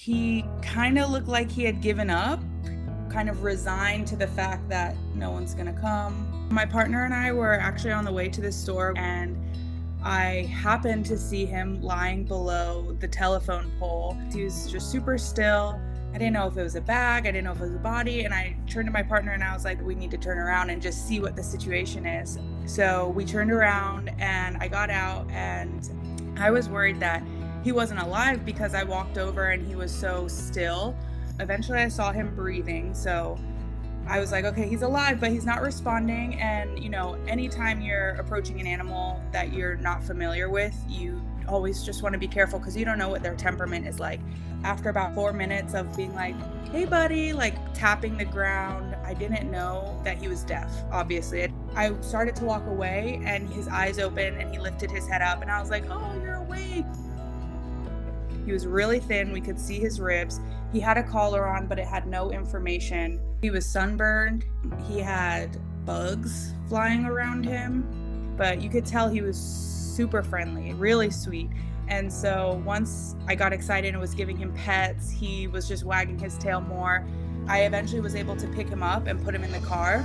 He kind of looked like he had given up, kind of resigned to the fact that no one's gonna come. My partner and I were actually on the way to the store, and I happened to see him lying below the telephone pole. He was just super still. I didn't know if it was a bag, I didn't know if it was a body, and I turned to my partner and I was like, we need to turn around and just see what the situation is. So we turned around and I got out, and I was worried that he wasn't alive because I walked over and he was so still. Eventually I saw him breathing, so I was like, okay, he's alive, but he's not responding. And, anytime you're approaching an animal that you're not familiar with, you always just want to be careful because you don't know what their temperament is like. After about 4 minutes of being like, hey, buddy, like tapping the ground, I didn't know that he was deaf, obviously. I started to walk away and his eyes opened and he lifted his head up and I was like, oh, you're awake. He was really thin. We could see his ribs. He had a collar on, but it had no information. He was sunburned. He had bugs flying around him, but you could tell he was super friendly, really sweet. And so once I got excited and was giving him pets, he was just wagging his tail more. I eventually was able to pick him up and put him in the car.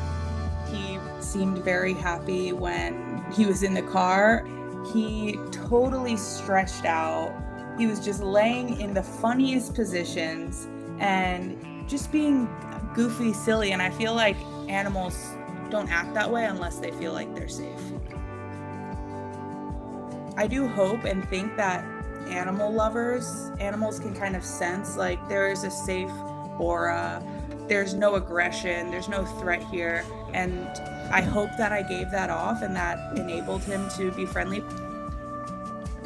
He seemed very happy when he was in the car. He totally stretched out. He was just laying in the funniest positions and just being goofy, silly. And I feel like animals don't act that way unless they feel like they're safe. I do hope and think that animals can kind of sense like there is a safe aura, there's no aggression, there's no threat here. And I hope that I gave that off and that enabled him to be friendly.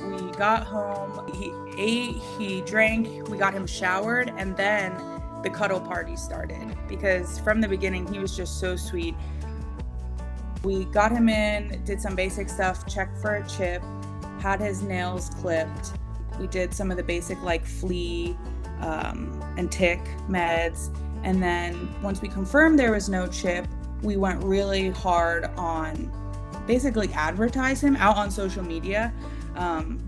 We got home, he ate, he drank, we got him showered, and then the cuddle party started because from the beginning he was just so sweet. We got him in, did some basic stuff, checked for a chip, had his nails clipped. We did some of the basic like flea and tick meds. And then once we confirmed there was no chip, we went really hard on basically advertise him out on social media.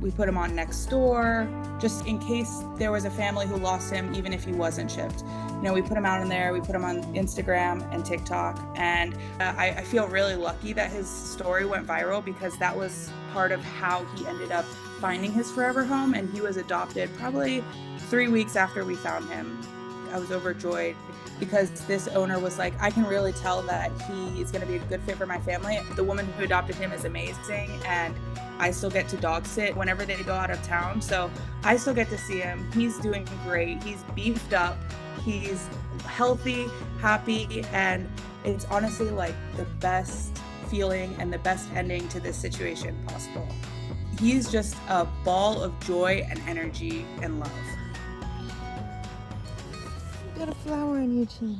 We put him on Nextdoor, just in case there was a family who lost him, even if he wasn't chipped. We put him out in there, we put him on Instagram and TikTok, and I feel really lucky that his story went viral because that was part of how he ended up finding his forever home, and he was adopted probably 3 weeks after we found him. I was overjoyed because this owner was like, I can really tell that he is going to be a good fit for my family. The woman who adopted him is amazing, and I still get to dog sit whenever they go out of town, so I still get to see him. He's doing great. He's beefed up. He's healthy, happy, and it's honestly like the best feeling and the best ending to this situation possible. He's just a ball of joy and energy and love. You got a flower in your chin.